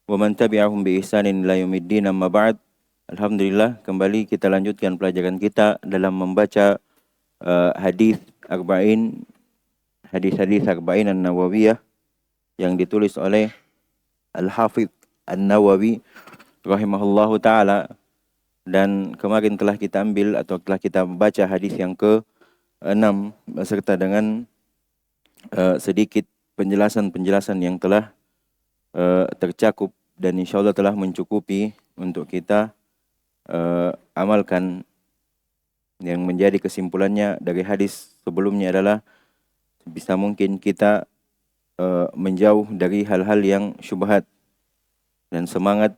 wa man tabi'ahum bi ihsanin ila yaumiddin, amma ba'd. Alhamdulillah, kembali kita lanjutkan pelajaran kita dalam membaca hadis arba'in, hadis-hadis arba'in an-nawawiyah yang ditulis oleh Al-Hafidh An-Nawawi rahimahullahu taala. Dan kemarin telah kita ambil atau telah kita baca hadis yang ke-6 beserta dengan sedikit penjelasan-penjelasan yang telah tercakup dan insyaallah telah mencukupi untuk kita amalkan. Yang menjadi kesimpulannya dari hadis sebelumnya adalah bisa mungkin kita menjauh dari hal-hal yang syubhat dan semangat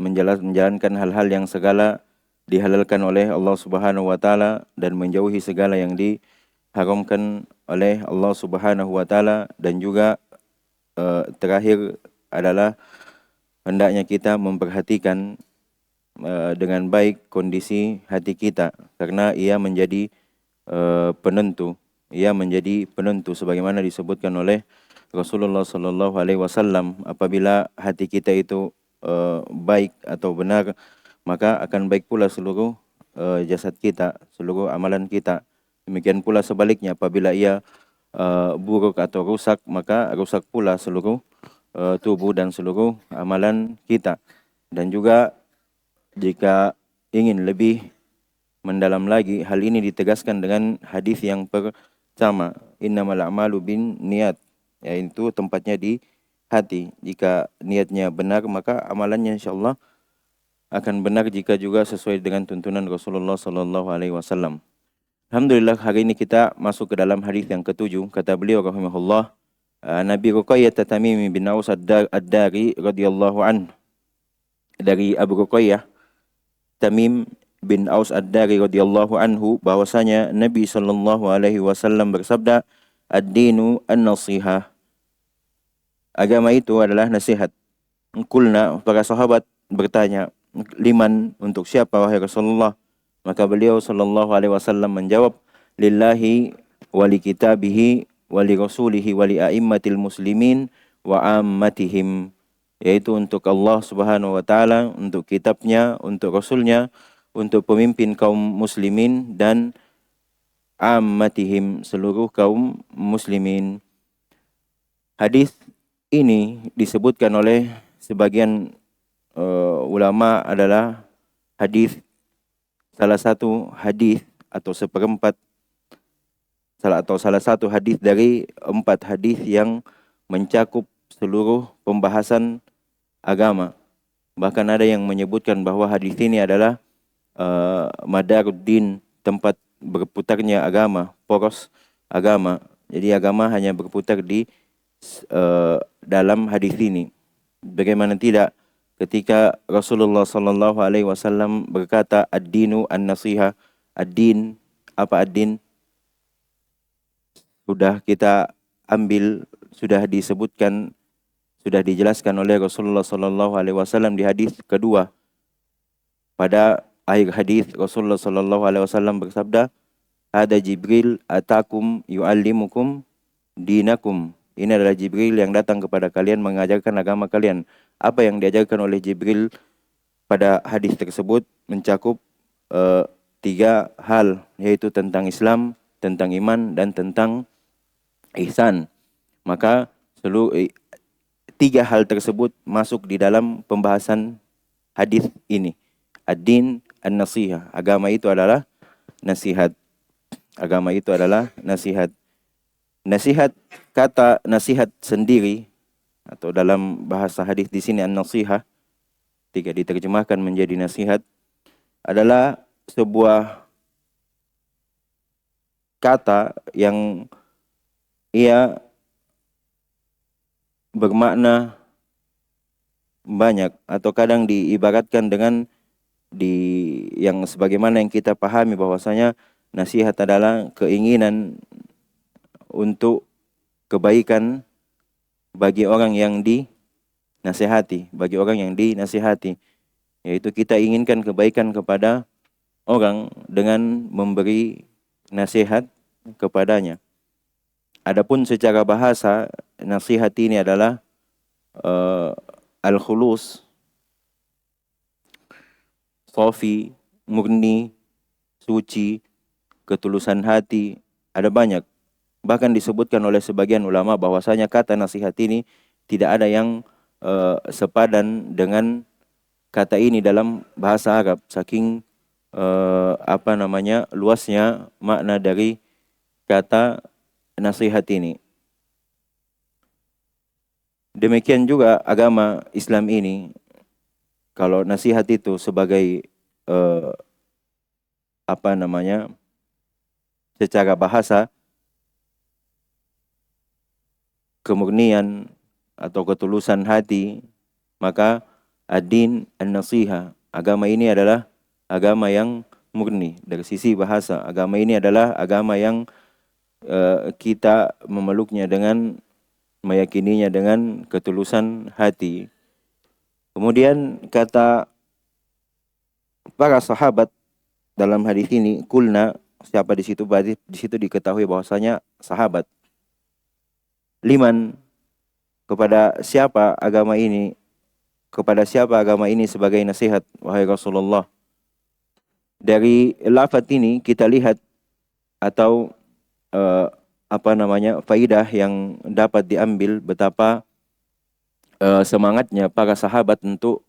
menjalankan hal-hal yang segala dihalalkan oleh Allah Subhanahu wa taala dan menjauhi segala yang diharamkan oleh Allah Subhanahu wa taala. Dan juga terakhir adalah hendaknya kita memperhatikan dengan baik kondisi hati kita, karena ia menjadi penentu. Ia menjadi penentu sebagaimana disebutkan oleh Rasulullah sallallahu alaihi wasallam, apabila hati kita itu baik atau benar, maka akan baik pula seluruh jasad kita, seluruh amalan kita. Demikian pula sebaliknya, apabila ia buruk atau rusak, maka rusak pula seluruh tubuh dan seluruh amalan kita. Dan juga jika ingin lebih mendalam lagi, hal ini ditegaskan dengan hadis yang pertama, innamal a'malu bin niat, yaitu tempatnya di hati. Jika niatnya benar, maka amalannya insyaallah akan benar jika juga sesuai dengan tuntunan Rasulullah sallallahu alaihi wasallam. Alhamdulillah, hari ini kita masuk ke dalam hadis yang ke-7. Kata beliau rahimahullah, Nabi Ruqayyah Tamim bin Aus ad-Dari radhiyallahu anhu, dari Abu Ruqayyah Tamim bin Aus ad-Dari radhiyallahu anhu, bahwasanya Nabi sallallahu alaihi wasallam bersabda, ad-dinu an-nasihah, agama itu adalah nasihat. Kulna, para sahabat bertanya, liman, untuk siapa wahai Rasulullah? Maka beliau sallallahu alaihi wasallam menjawab, lillahi wa li kitabihi wa li rasulihi wa li a'immatil muslimin wa ammatihim, yaitu untuk Allah Subhanahu wa taala, untuk kitabnya, untuk rasulnya, untuk pemimpin kaum muslimin, dan ammatihim, seluruh kaum muslimin. Hadis ini disebutkan oleh sebagian ulama adalah salah satu hadis atau seperempat salah satu hadis dari 4 hadis yang mencakup seluruh pembahasan agama. Bahkan ada yang menyebutkan bahwa hadis ini adalah madaruddin, tempat berputarnya agama, poros agama. Jadi agama hanya berputar di dalam hadis ini. Bagaimana tidak ketika Rasulullah sallallahu alaihi wasallam berkata, ad-dinu an-nasihah. Ad-din, apa ad-din? Sudah kita ambil, sudah disebutkan, sudah dijelaskan oleh Rasulullah sallallahu alaihi wasallam di hadis kedua. Pada akhir hadis Rasulullah sallallahu alaihi wasallam bersabda, ada Jibril atakum yu'allimukum dinakum. Ini adalah Jibril yang datang kepada kalian mengajarkan agama kalian. Apa yang diajarkan oleh Jibril pada hadis tersebut mencakup 3 hal, yaitu tentang Islam, tentang iman, dan tentang ihsan. Maka 3 hal tersebut masuk di dalam pembahasan hadis ini. Ad-din an-nasihah, agama itu adalah nasihat. Agama itu adalah nasihat. Nasihat, kata nasihat sendiri atau dalam bahasa hadis di sini an-nasihah, ketika diterjemahkan menjadi nasihat, adalah sebuah kata yang ia bermakna banyak, atau kadang diibaratkan dengan yang sebagaimana yang kita pahami, bahwasanya nasihat adalah keinginan untuk kebaikan bagi orang yang dinasihati, yaitu kita inginkan kebaikan kepada orang dengan memberi nasihat kepadanya. Adapun secara bahasa, nasihat ini adalah al-khulus, sofi, murni, suci, ketulusan hati, ada banyak. Bahkan disebutkan oleh sebagian ulama bahwasanya kata nasihat ini tidak ada yang sepadan dengan kata ini dalam bahasa Arab, saking luasnya makna dari kata nasihat ini. Demikian juga agama Islam ini, kalau nasihat itu sebagai secara bahasa kemurnian atau ketulusan hati, maka ad-din an-nasiha, agama ini adalah agama yang murni dari sisi bahasa. Agama ini adalah agama yang kita memeluknya dengan meyakininya dengan ketulusan hati. Kemudian kata para sahabat dalam hadis ini, kulna, siapa di situ? Berarti di situ diketahui bahwasanya sahabat. Liman, kepada siapa agama ini? Kepada siapa agama ini sebagai nasihat, wahai Rasulullah? Dari lafaz ini kita lihat atau faidah yang dapat diambil betapa semangatnya para sahabat untuk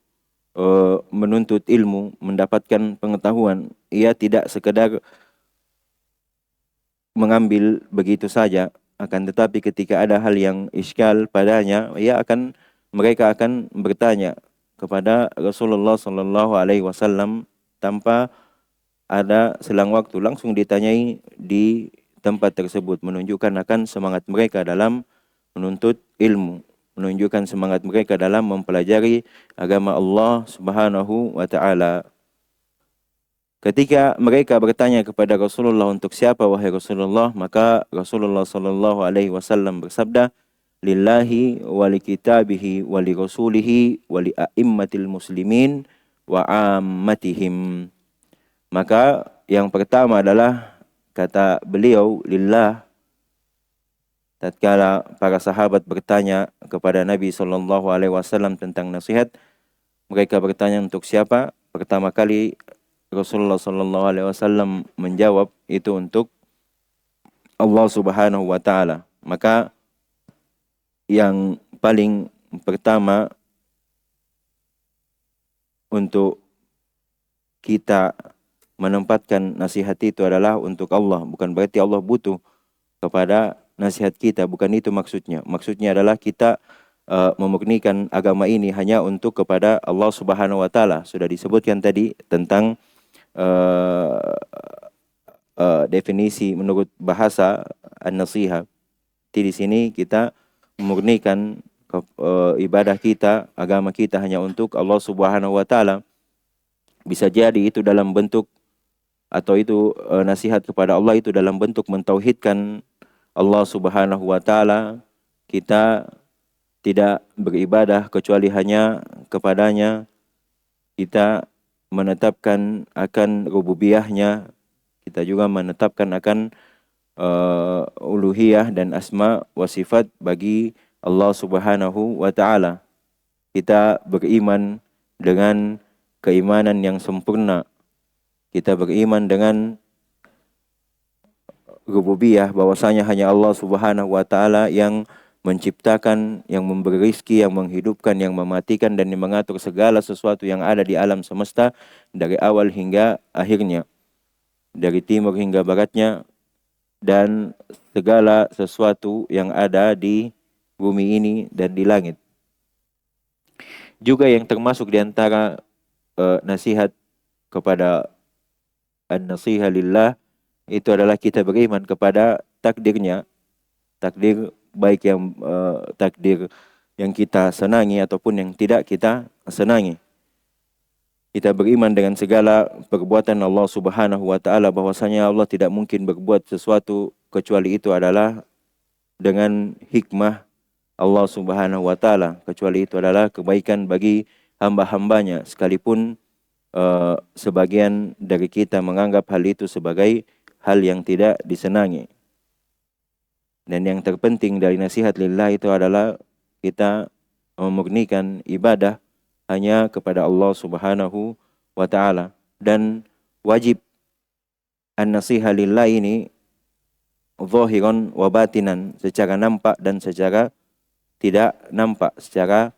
menuntut ilmu, mendapatkan pengetahuan. Ia tidak sekedar mengambil begitu saja, akan tetapi ketika ada hal yang iskal padanya, mereka akan bertanya kepada Rasulullah sallallahu alaihi wasallam tanpa ada selang waktu, langsung ditanyai di tempat tersebut, menunjukkan akan semangat mereka dalam menuntut ilmu, menunjukkan semangat mereka dalam mempelajari agama Allah Subhanahu wa taala. Ketika mereka bertanya kepada Rasulullah, untuk siapa wahai Rasulullah? Maka Rasulullah sallallahu alaihi wasallam bersabda, lillahi wa li kitabihi wa li rasulihi wa li a'immatil muslimin wa ammatihim. Maka yang pertama adalah kata beliau lillah. Tatkala para sahabat bertanya kepada Nabi sallallahu alaihi wasallam tentang nasihat, mereka bertanya untuk siapa? Pertama kali Rasulullah sallallahu alaihi wasallam menjawab itu untuk Allah Subhanahu wa taala. Maka yang paling pertama untuk kita menempatkan nasihat itu adalah untuk Allah. Bukan berarti Allah butuh kepada nasihat kita, bukan itu maksudnya. Maksudnya adalah kita memurnikan agama ini hanya untuk kepada Allah Subhanahu wa taala. Sudah disebutkan tadi tentang definisi menurut bahasa an-nasiha. Di sini kita memurnikan ibadah kita, agama kita hanya untuk Allah Subhanahu wa taala. Bisa jadi itu dalam bentuk atau itu nasihat kepada Allah itu dalam bentuk mentauhidkan Allah Subhanahu wa taala. Kita tidak beribadah kecuali hanya kepadanya. Kita menetapkan akan rububiyahnya, kita juga menetapkan akan uluhiyah dan asma wa sifat bagi Allah Subhanahu wa taala. Kita beriman dengan keimanan yang sempurna. Kita beriman dengan rububiyah, bahwasanya hanya Allah Subhanahu wa taala yang menciptakan, yang memberi rizki, yang menghidupkan, yang mematikan, dan yang mengatur segala sesuatu yang ada di alam semesta dari awal hingga akhirnya, dari timur hingga baratnya, dan segala sesuatu yang ada di bumi ini dan di langit. Juga yang termasuk di antara nasihat kepada an-nasiha lillah itu adalah kita beriman kepada takdirnya, takdir baik yang takdir yang kita senangi ataupun yang tidak kita senangi. Kita beriman dengan segala perbuatan Allah Subhanahu wa taala, bahwasanya Allah tidak mungkin berbuat sesuatu kecuali itu adalah dengan hikmah Allah Subhanahu wa taala, kecuali itu adalah kebaikan bagi hamba-hambanya, sekalipun sebagian dari kita menganggap hal itu sebagai hal yang tidak disenangi. Dan yang terpenting dari nasihat lillah itu adalah kita memurnikan ibadah hanya kepada Allah Subhanahu wa taala. Dan wajib an-nasiha lillah ini zahiran wa batinan, secara nampak dan secara tidak nampak, secara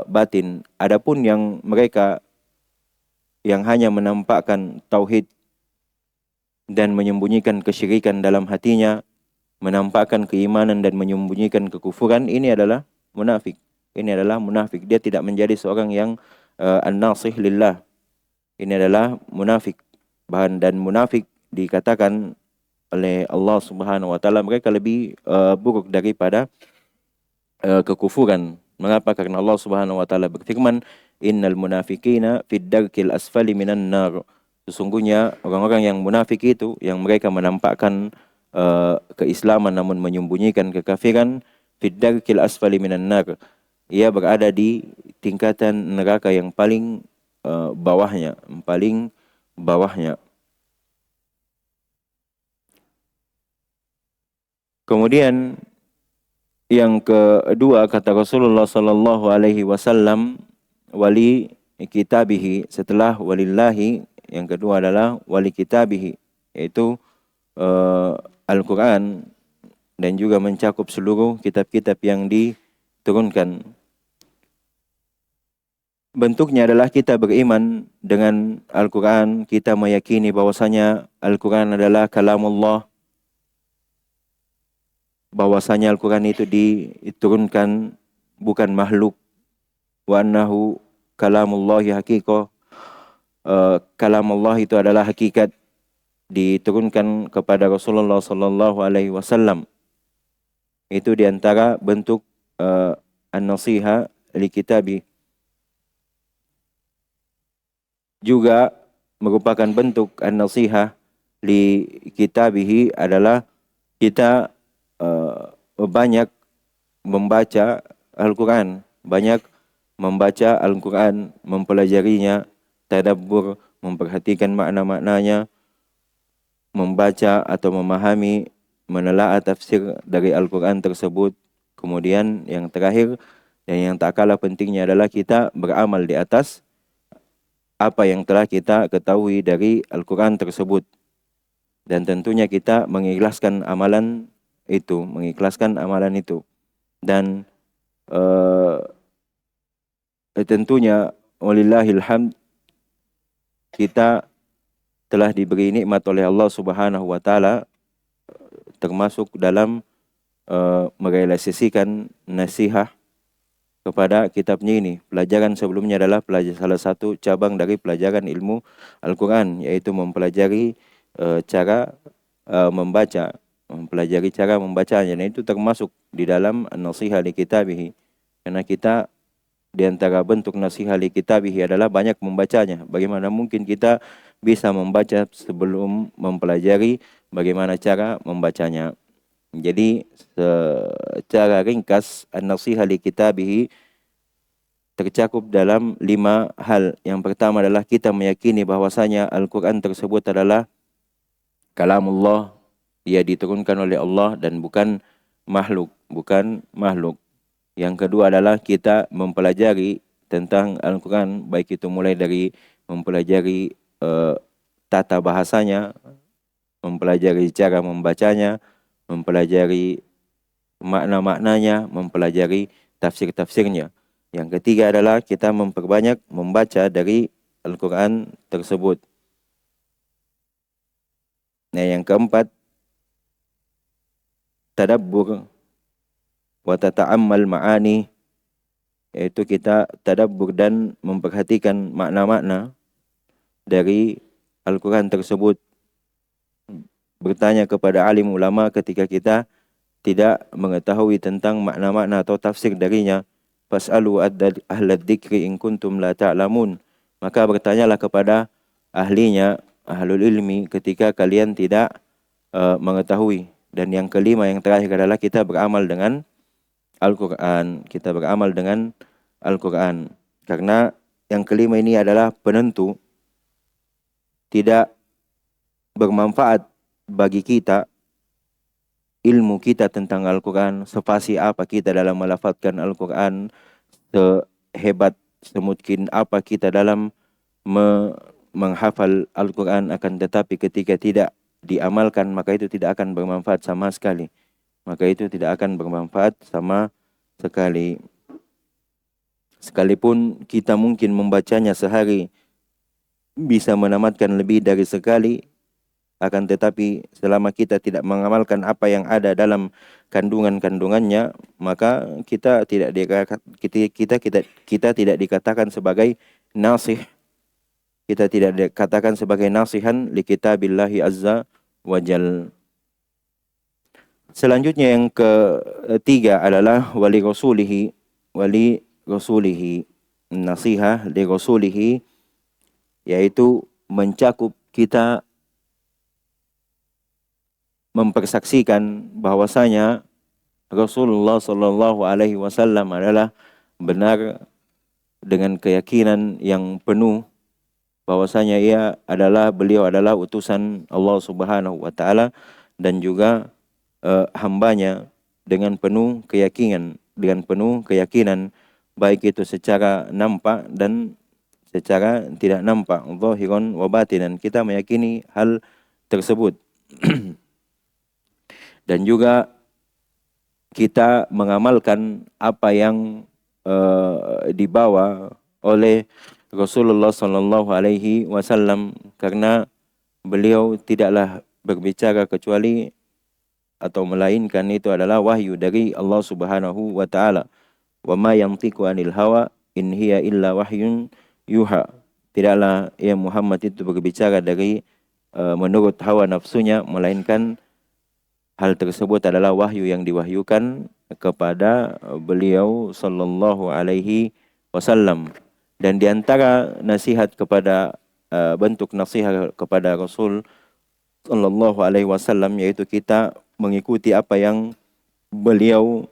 batin. Adapun yang mereka yang hanya menampakkan tauhid dan menyembunyikan kesyirikan dalam hatinya, menampakkan keimanan dan menyembunyikan kekufuran, ini adalah munafik. Ini adalah munafik. Dia tidak menjadi seorang yang an-nasih lillah. Ini adalah munafik. Dan munafik dikatakan oleh Allah Subhanahu wa taala mereka lebih buruk daripada kekufuran. Mengapa? Karena Allah Subhanahu wa taala berfirman, "Innal munafiqina fid darkil asfali minan nar." Sesungguhnya orang-orang yang munafik itu yang mereka menampakkan keislaman namun menyembunyikan kekafiran, fid darkil asfali minan nar. Ia berada di tingkatan neraka yang paling bawahnya, paling bawahnya. Kemudian yang kedua kata Rasulullah sallallahu alaihi wasallam, wali kitabihi, setelah walillahi yang kedua adalah wali kitabihi, yaitu Al-Quran, dan juga mencakup seluruh kitab-kitab yang diturunkan. Bentuknya adalah kita beriman dengan Al-Quran, kita meyakini bahwasanya Al-Quran adalah kalamullah, bahwasanya Al-Quran itu diturunkan bukan makhluk, wa annahu kalamullahi haqiqah, kalamullah itu adalah hakikat, diturunkan kepada Rasulullah sallallahu alaihi wasallam. Itu diantara bentuk an-nasiha li kitabi. Juga merupakan bentuk an-nasiha li kitabihi adalah kita banyak membaca Al-Quran, banyak membaca Al-Quran, mempelajarinya, tadabbur, memperhatikan makna-maknanya, membaca atau memahami, menelaah tafsir dari Al-Quran tersebut. Kemudian yang terakhir dan yang tak kalah pentingnya adalah kita beramal di atas apa yang telah kita ketahui dari Al-Quran tersebut. Dan tentunya kita mengikhlaskan amalan itu, Dan tentunya walillahil hamd, kita telah diberi nikmat oleh Allah Subhanahu wa taala, termasuk dalam merealisasikan nasihat kepada kitabnya ini. Pelajaran sebelumnya adalah salah satu cabang dari pelajaran ilmu Al-Quran, yaitu mempelajari cara membaca, mempelajari cara membacanya. Dan itu termasuk di dalam nasihat li kitabihi. Karena kita di antara bentuk nasihat li kitabihi adalah banyak membacanya. Bagaimana mungkin kita bisa membaca sebelum mempelajari bagaimana cara membacanya? Jadi secara ringkas an-nasihat li kitabihi tercakup dalam 5 hal. Yang pertama adalah kita meyakini bahwasanya Al-Quran tersebut adalah kalamullah, ia diturunkan oleh Allah dan bukan makhluk, Yang kedua adalah kita mempelajari tentang Al-Quran, baik itu mulai dari mempelajari tata bahasanya, mempelajari cara membacanya, mempelajari makna-maknanya, mempelajari tafsir-tafsirnya. Yang ketiga adalah kita memperbanyak membaca dari Al-Quran tersebut. Nah, yang keempat, tadabbur wa tata'ammal ma'ani, yaitu kita tadabbur dan memperhatikan makna-makna dari Al-Quran tersebut. Bertanya kepada alim ulama ketika kita tidak mengetahui tentang makna-makna atau tafsir darinya. Fas'alu ahlad dzikri in kuntum la ta'lamun. Maka bertanyalah kepada ahlinya, ahlul ilmi, ketika kalian tidak mengetahui. Dan yang kelima, yang terakhir adalah kita beramal dengan Al-Quran. Kita beramal dengan Al-Quran. Karena yang kelima ini adalah penentu tidak bermanfaat bagi kita ilmu kita tentang Al-Quran, sefasih apa kita dalam melafadzkan Al-Quran, sehebat semungkin apa kita dalam menghafal Al-Quran, akan tetapi ketika tidak diamalkan maka itu tidak akan bermanfaat sama sekali. Maka itu tidak akan bermanfaat sama sekali. Sekalipun kita mungkin membacanya sehari bisa menamatkan lebih dari sekali, akan tetapi selama kita tidak mengamalkan apa yang ada dalam kandungan-kandungannya, maka kita tidak dikatakan sebagai nasih. Kita tidak dikatakan sebagai nasihan li kitabillahi azza wa jal. Selanjutnya yang ketiga adalah wali rasulihi nasihah li rasulihi, yaitu mencakup kita mempersaksikan bahwasanya Rasulullah Shallallahu Alaihi Wasallam adalah benar dengan keyakinan yang penuh bahwasanya beliau adalah utusan Allah Subhanahu Wa Taala dan juga hambanya dengan penuh keyakinan baik itu secara nampak dan secara tidak nampak, zahiran wa batinan, kita meyakini hal tersebut. Dan juga kita mengamalkan apa yang dibawa oleh Rasulullah Sallallahu Alaihi Wasallam, karena beliau tidaklah berbicara kecuali atau melainkan itu adalah wahyu dari Allah Subhanahu Wa Taala. Wa ma yantiqu anil hawa in hiya illa wahyun yuha. Tidaklah ya Muhammad itu berbicara dari menurut hawa nafsunya, melainkan hal tersebut adalah wahyu yang diwahyukan kepada beliau Sallallahu Alaihi Wasallam. Dan diantara nasihat kepada bentuk nasihat kepada Rasul Sallallahu Alaihi Wasallam yaitu kita mengikuti apa yang beliau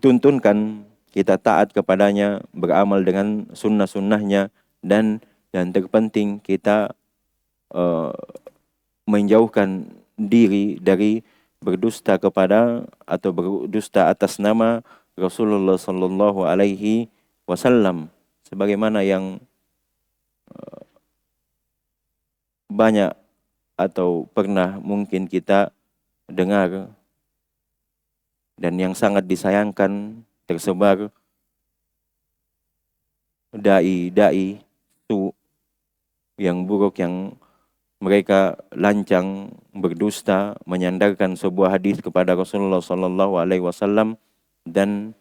tuntunkan, kita taat kepadanya, beramal dengan sunnah-sunnahnya, dan yang terpenting kita menjauhkan diri dari berdusta kepada atau berdusta atas nama Rasulullah Sallallahu Alaihi Wasallam, sebagaimana yang banyak atau pernah mungkin kita dengar dan yang sangat disayangkan, tersebar dai yang buruk, yang mereka lancang berdusta, menyandarkan sebuah hadis kepada Rasulullah Sallallahu Alaihi Wasallam dan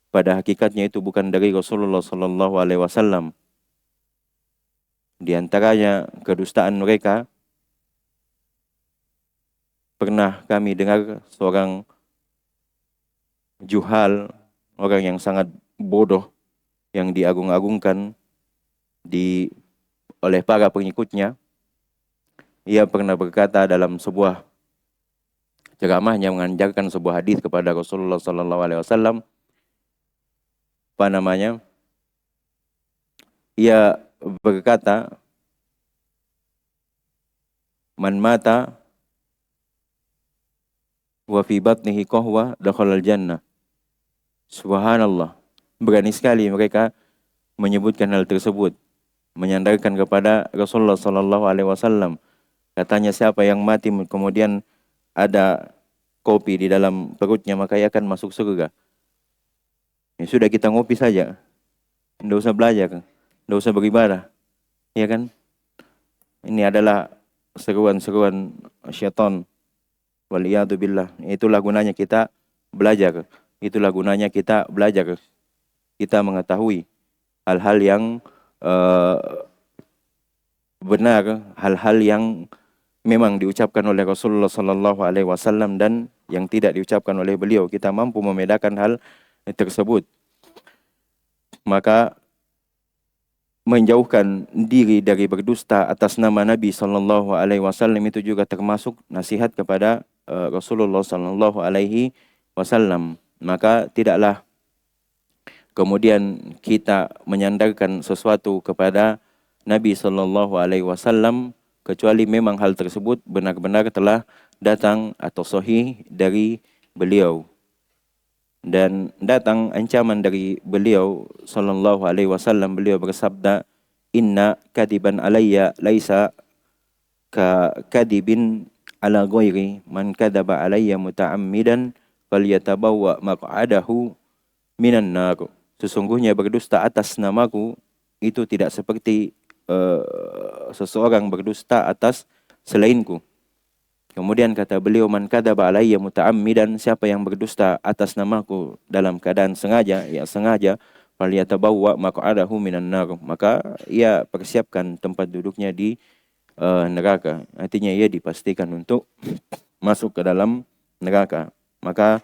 pada hakikatnya itu bukan dari Rasulullah Sallallahu Alaihi Wasallam. Di antaranya kedustaan mereka, pernah kami dengar seorang juhal, orang yang sangat bodoh, yang diagung-agungkan oleh para pengikutnya. Ia pernah berkata dalam sebuah ceramahnya mengajarkan sebuah hadis kepada Rasulullah Sallallahu Alaihi Wasallam. Ia berkata, "Man mata wa fi batnihi qahwa dakhalal jannah." Subhanallah. Berani sekali mereka menyebutkan hal tersebut, menyandarkan kepada Rasulullah Sallallahu Alaihi Wasallam. Katanya siapa yang mati kemudian ada kopi di dalam perutnya maka ia akan masuk surga. Ya sudah, kita ngopi saja, tidak usah belajar, tidak usah beribadah, ya kan? Ini adalah seruan-seruan syaitan. Waliyadzubillah. Itulah gunanya kita belajar. Itulah gunanya kita belajar. Kita mengetahui hal-hal yang benar, hal-hal yang memang diucapkan oleh Rasulullah Sallallahu Alaihi Wasallam dan yang tidak diucapkan oleh beliau. Kita mampu membedakan hal tersebut. Maka menjauhkan diri dari berdusta atas nama Nabi Sallallahu Alaihi Wasallam itu juga termasuk nasihat kepada Rasulullah Sallallahu Alaihi Wasallam. Maka tidaklah kemudian kita menyandarkan sesuatu kepada Nabi Sallallahu Alaihi Wasallam kecuali memang hal tersebut benar-benar telah datang atau sahih dari beliau. Dan datang ancaman dari beliau sallallahu alaihi wasallam, beliau bersabda, "Inna kadiban alayya laisa ka kadibin ala ghairi, man kadaba alayya muta'ammidan falyatabawwa maq'adahu minan nar." Sesungguhnya berdusta atas namaku itu tidak seperti seseorang berdusta atas selainku. Kemudian kata beliau, "Man kadzaba alayya muta'ammidan," siapa yang berdusta atas namaku dalam keadaan sengaja, ya sengaja, falyatabawwa maq'adahu minan nar, maka ia persiapkan tempat duduknya di neraka. Artinya ia dipastikan untuk masuk ke dalam neraka. Maka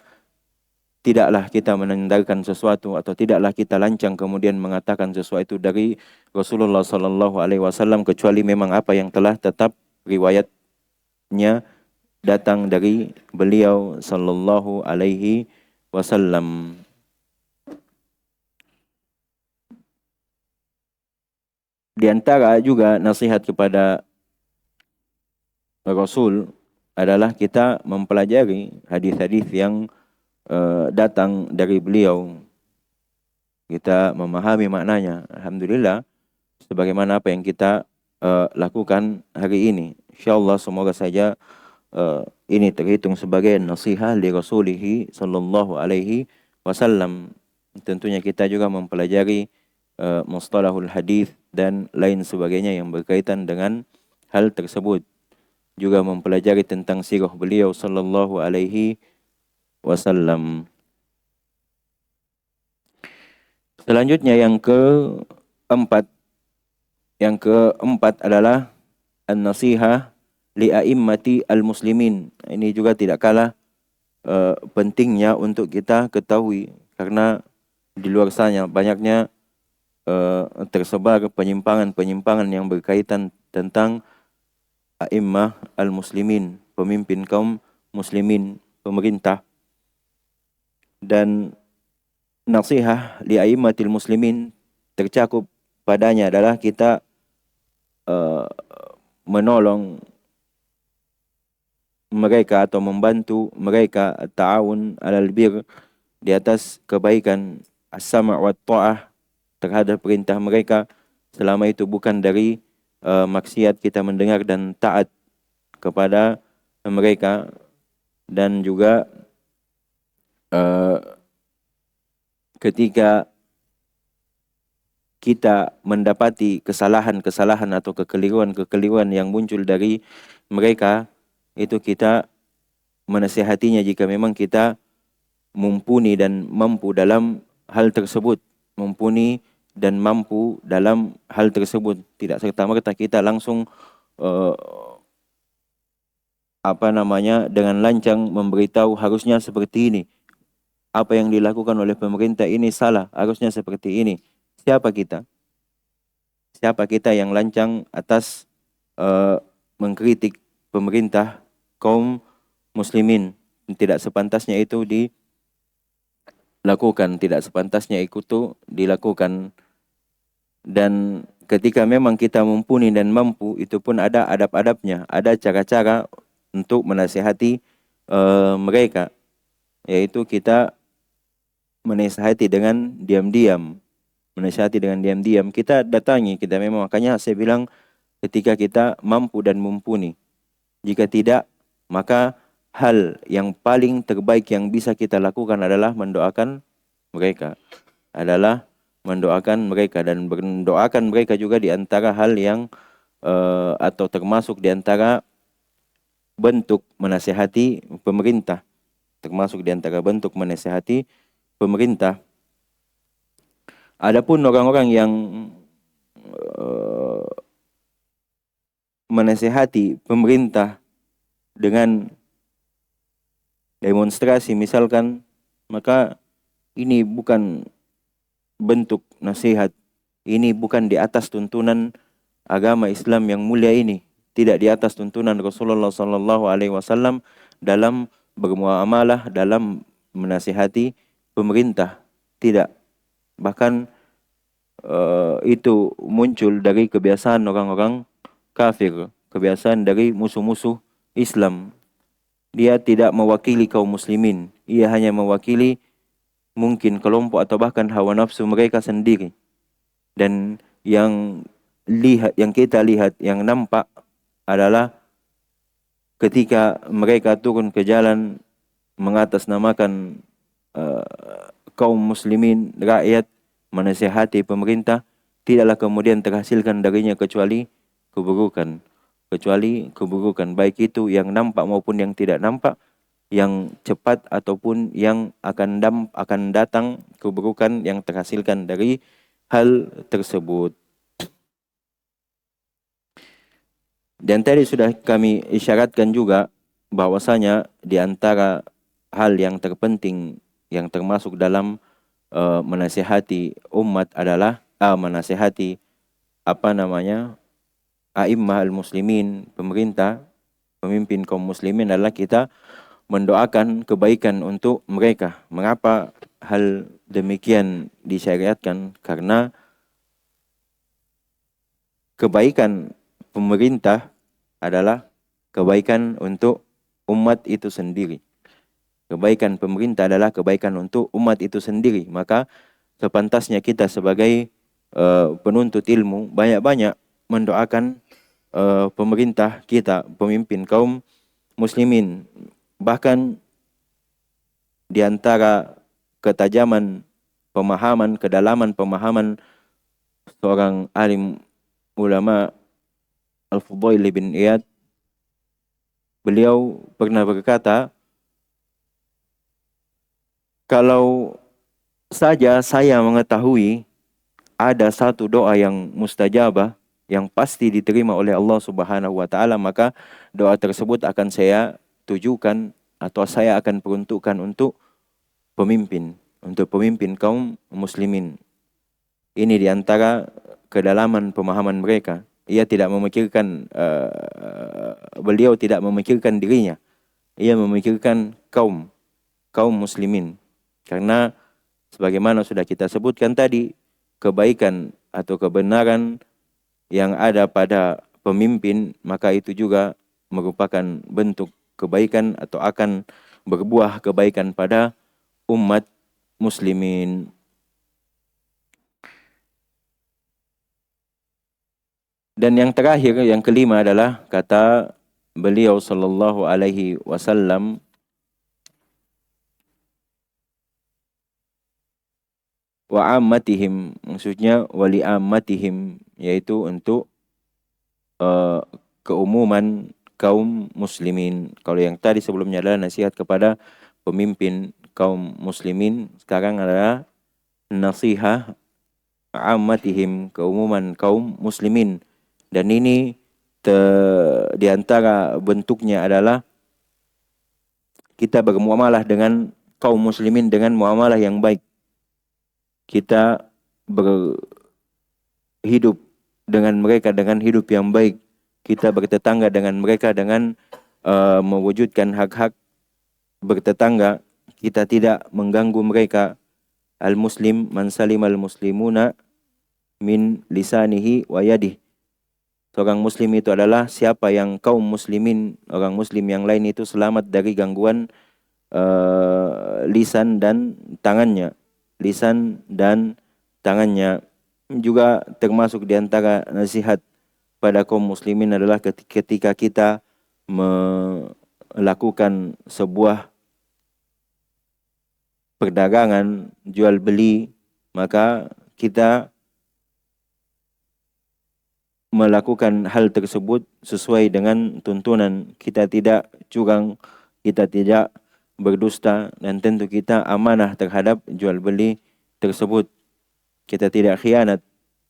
tidaklah kita menandakan sesuatu atau tidaklah kita lancang kemudian mengatakan sesuatu dari Rasulullah sallallahu alaihi wasallam kecuali memang apa yang telah tetap riwayatnya datang dari beliau sallallahu alaihi wasallam. Di antara juga nasihat kepada Rasul adalah kita mempelajari hadis-hadis yang datang dari beliau. Kita memahami maknanya. Alhamdulillah, sebagaimana apa yang kita lakukan hari ini. Insyaallah semoga saja ini terhitung sebagai nasihat li Rasulihi sallallahu alaihi wasallam. Tentunya kita juga mempelajari mustalahul hadis dan lain sebagainya yang berkaitan dengan hal tersebut. Juga mempelajari tentang sirah beliau sallallahu alaihi wasallam. Selanjutnya yang keempat adalah an-nasihah li a'immati al-muslimin. Ini juga tidak kalah pentingnya untuk kita ketahui, karena di luar sana banyaknya tersebar penyimpangan-penyimpangan yang berkaitan tentang a'immah al-muslimin, pemimpin kaum muslimin, pemerintah. Dan nasihah li a'immatil muslimin tercakup padanya adalah kita menolong mereka atau membantu mereka ta'awun alal bir, di atas kebaikan, as-sama' wa ta'ah, terhadap perintah mereka selama itu bukan dari maksiat, kita mendengar dan taat kepada mereka. Dan juga ketika kita mendapati kesalahan-kesalahan atau kekeliruan-kekeliruan yang muncul dari mereka, itu kita menasihatinya jika memang kita mumpuni dan mampu dalam hal tersebut. Mumpuni dan mampu dalam hal tersebut. Tidak serta-merta kita langsung dengan lancang memberitahu harusnya seperti ini. Apa yang dilakukan oleh pemerintah ini salah, harusnya seperti ini. Siapa kita? Siapa kita yang lancang atas mengkritik pemerintah kaum muslimin? Tidak sepantasnya itu dilakukan, tidak sepantasnya itu dilakukan. Dan ketika memang kita mumpuni dan mampu, itu pun ada adab-adabnya, ada cara-cara untuk menasihati mereka, yaitu kita menasihati dengan diam-diam. Menasihati dengan diam-diam, kita datangi, kita memang, makanya saya bilang ketika kita mampu dan mumpuni. Jika tidak, maka hal yang paling terbaik yang bisa kita lakukan adalah mendoakan mereka. Dan mendoakan mereka juga di antara hal yang atau termasuk di antara bentuk menasihati pemerintah. Termasuk di antara bentuk menasihati pemerintah. Adapun orang-orang yang menasihati pemerintah dengan demonstrasi misalkan, maka ini bukan bentuk nasihat. Ini bukan di atas tuntunan agama Islam yang mulia ini. Tidak di atas tuntunan Rasulullah sallallahu alaihi wasallam dalam bermuamalah, dalam menasihati pemerintah. Tidak. Bahkan itu muncul dari kebiasaan orang-orang kafir, kebiasaan dari musuh-musuh Islam. Dia tidak mewakili kaum muslimin, ia hanya mewakili mungkin kelompok atau bahkan hawa nafsu mereka sendiri. Dan yang kita lihat, yang nampak adalah ketika mereka turun ke jalan mengatasnamakan kaum muslimin, rakyat, menasihati pemerintah, tidaklah kemudian terhasilkan darinya kecuali keburukan. Kecuali keburukan, baik itu yang nampak maupun yang tidak nampak, yang cepat ataupun yang akan datang, keburukan yang terhasilkan dari hal tersebut. Dan tadi sudah kami isyaratkan juga bahwasanya di antara hal yang terpenting yang termasuk dalam menasihati umat adalah menasihati a'immah al-muslimin, pemerintah, pemimpin kaum muslimin, adalah kita mendoakan kebaikan untuk mereka. Mengapa hal demikian disyariatkan? Karena kebaikan pemerintah adalah kebaikan untuk umat itu sendiri. Kebaikan pemerintah adalah kebaikan untuk umat itu sendiri. Maka sepantasnya kita sebagai penuntut ilmu banyak-banyak mendoakan pemerintah kita, pemimpin kaum muslimin. Bahkan di antara ketajaman pemahaman, kedalaman pemahaman seorang alim ulama, Al-Fudail bin Iyad, beliau pernah berkata, kalau saja saya mengetahui ada satu doa yang mustajabah, yang pasti diterima oleh Allah Subhanahu wa taala, maka doa tersebut akan saya tujukan atau saya akan peruntukkan untuk pemimpin kaum muslimin. Ini diantara kedalaman pemahaman mereka. Ia tidak memikirkan beliau tidak memikirkan dirinya. Ia memikirkan kaum muslimin. Karena sebagaimana sudah kita sebutkan tadi, kebaikan atau kebenaran yang ada pada pemimpin, maka itu juga merupakan bentuk kebaikan atau akan berbuah kebaikan pada umat muslimin. Dan yang terakhir, yang kelima adalah kata beliau sallallahu alaihi wasallam, wa ammatihim, maksudnya wali ammatihim, yaitu untuk keumuman kaum muslimin. Kalau yang tadi sebelumnya adalah nasihat kepada pemimpin kaum muslimin, sekarang adalah nasihat ammatihim, keumuman kaum muslimin. Dan ini di antara bentuknya adalah kita bermuamalah dengan kaum muslimin dengan muamalah yang baik. Kita berhidup dengan mereka dengan hidup yang baik. Kita bertetangga dengan mereka dengan mewujudkan hak-hak bertetangga. Kita tidak mengganggu mereka. Al-muslim man salimal muslimuna min lisanihi wa yadihi. Seorang muslim itu adalah siapa yang kaum muslimin, orang muslim yang lain itu selamat dari gangguan lisan dan tangannya. Lisan dan tangannya. Juga termasuk di antara nasihat pada kaum muslimin adalah ketika kita melakukan sebuah perdagangan, jual beli, maka kita melakukan hal tersebut sesuai dengan tuntunan. Kita tidak curang, kita tidak berdusta, dan tentu kita amanah terhadap jual beli tersebut. Kita tidak khianat,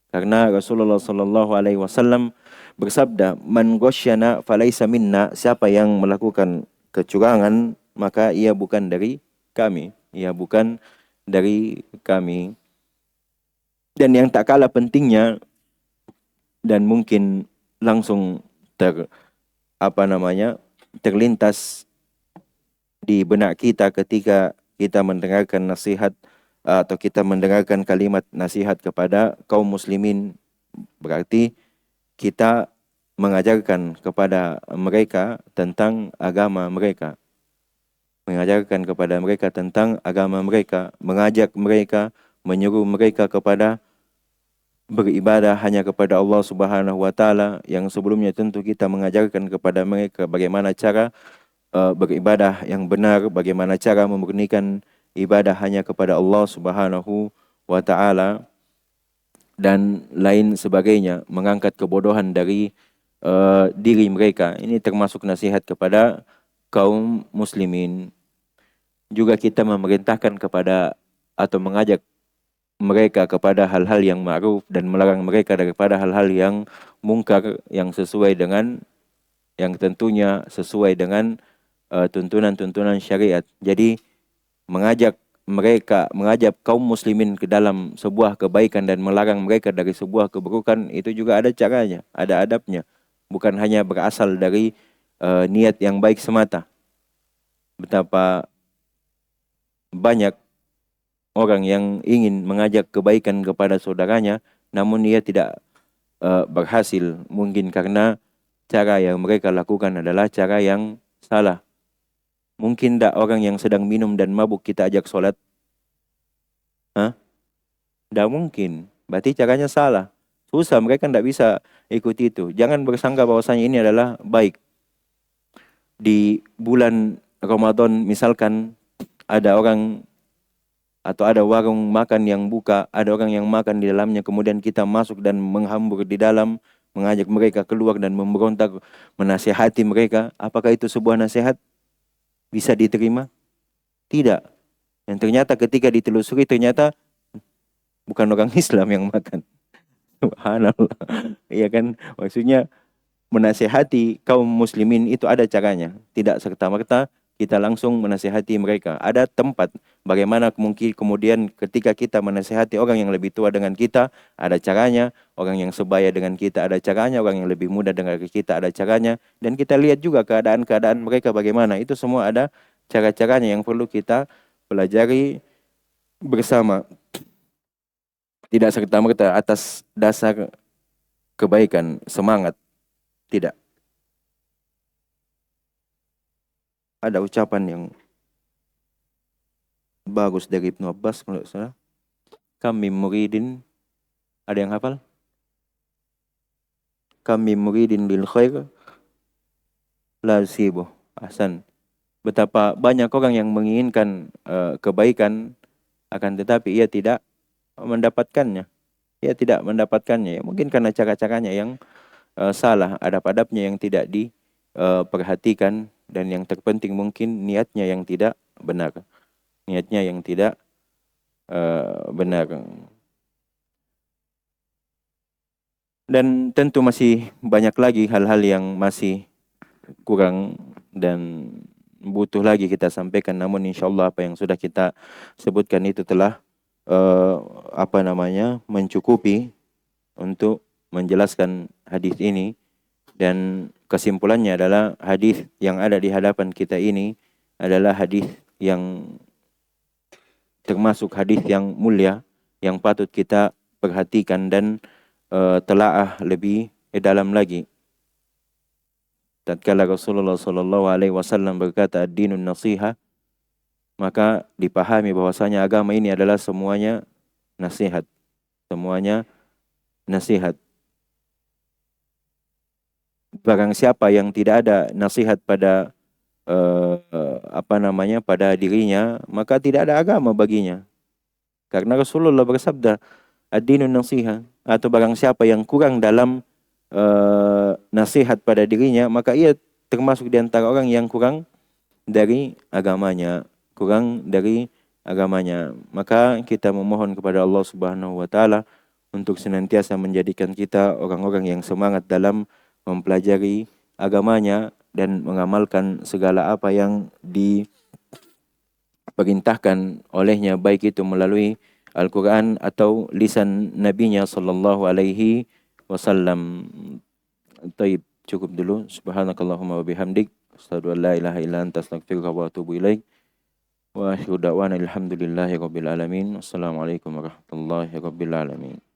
karena Rasulullah sallallahu alaihi wasallam bersabda, "Man ghasyana falaysa minna." Siapa yang melakukan kecurangan, maka ia bukan dari kami. Ia bukan dari kami. Dan yang tak kalah pentingnya dan mungkin langsung terlintas di benak kita ketika kita mendengarkan nasihat atau kita mendengarkan kalimat nasihat kepada kaum muslimin, berarti kita mengajarkan kepada mereka tentang agama mereka. mengajarkan kepada mereka tentang agama mereka, mengajak mereka, menyuruh mereka kepada beribadah hanya kepada Allah Subhanahu wa taala, yang sebelumnya tentu kita mengajarkan kepada mereka bagaimana cara beribadah yang benar, bagaimana cara memurnikan ibadah hanya kepada Allah Subhanahu wa taala dan lain sebagainya, mengangkat kebodohan dari diri mereka. Ini termasuk nasihat kepada kaum muslimin. Juga kita memerintahkan kepada atau mengajak mereka kepada hal-hal yang ma'ruf dan melarang mereka daripada hal-hal yang mungkar, yang sesuai dengan, yang tentunya sesuai dengan tuntunan-tuntunan syariat. Jadi mengajak kaum muslimin ke dalam sebuah kebaikan dan melarang mereka dari sebuah keburukan, itu juga ada caranya, ada adabnya. Bukan hanya berasal dari niat yang baik semata. Betapa banyak orang yang ingin mengajak kebaikan kepada saudaranya, namun ia tidak berhasil. Mungkin karena cara yang mereka lakukan adalah cara yang salah. Mungkin tak orang yang sedang minum dan mabuk kita ajak sholat? Hah? Tidak mungkin. Berarti caranya salah. Susah, mereka tidak bisa ikuti itu. Jangan bersangka bahwasanya ini adalah baik. Di bulan Ramadan misalkan ada orang atau ada warung makan yang buka, ada orang yang makan di dalamnya, kemudian kita masuk dan menghambur di dalam, mengajak mereka keluar dan memberontak, menasihati mereka. Apakah itu sebuah nasihat? Bisa diterima? Tidak. Yang ternyata ketika ditelusuri ternyata bukan orang Islam yang makan. Subhanallah. Iya kan? Maksudnya menasihati kaum muslimin itu ada caranya. Tidak serta-merta kita langsung menasihati mereka. Ada tempat. Bagaimana mungkin kemudian ketika kita menasihati orang yang lebih tua dengan kita, ada caranya. Orang yang sebaya dengan kita ada caranya. Orang yang lebih muda dengan kita ada caranya. Dan kita lihat juga keadaan-keadaan mereka bagaimana. Itu semua ada cara-caranya yang perlu kita pelajari bersama. Tidak serta-merta atas dasar kebaikan, semangat. Tidak. Ada ucapan yang bagus dari Ibnu Abbas kalau tidak salah. Kami muridin, ada yang hafal? Kami muridin lil khair la yusibuh. Ahsan. Betapa banyak orang yang menginginkan kebaikan, akan tetapi ia tidak mendapatkannya. Ia tidak mendapatkannya. Ya, mungkin karena cara-caranya yang salah, adab-adabnya yang tidak diperhatikan, dan yang terpenting mungkin niatnya yang tidak benar. Niatnya yang tidak benar. Dan tentu masih banyak lagi hal-hal yang masih kurang dan butuh lagi kita sampaikan. Namun insya Allah apa yang sudah kita sebutkan itu telah mencukupi untuk menjelaskan hadis ini. Dan kesimpulannya adalah hadis yang ada di hadapan kita ini adalah hadis yang termasuk hadis yang mulia, yang patut kita perhatikan dan telaah lebih dalam lagi. Tatkala Rasulullah sallallahu alaihi wasallam berkata ad-dinun nasiha, maka dipahami bahwasanya agama ini adalah semuanya nasihat. Semuanya nasihat. Barang siapa yang tidak ada nasihat pada pada dirinya, maka tidak ada agama baginya. Karena Rasulullah bersabda, ad-dinun nasiha, atau barang siapa yang kurang dalam nasihat pada dirinya, maka ia termasuk di antara orang yang kurang dari agamanya, Maka kita memohon kepada Allah Subhanahu wa taala untuk senantiasa menjadikan kita orang-orang yang semangat dalam mempelajari agamanya dan mengamalkan segala apa yang diperintahkan olehnya, baik itu melalui Al-Quran atau lisan Nabinya sallallahu alaihi wasallam. Taib, cukup dulu. Subhanakallahumma wa bihamdik, asyhadu an la ilaha illa anta, astaghfiruka wa atubu ilaik. Wa akhiru da'wana alhamdulillahi rabbil alamin. Wassalamualaikum warahmatullahi wabarakatuh.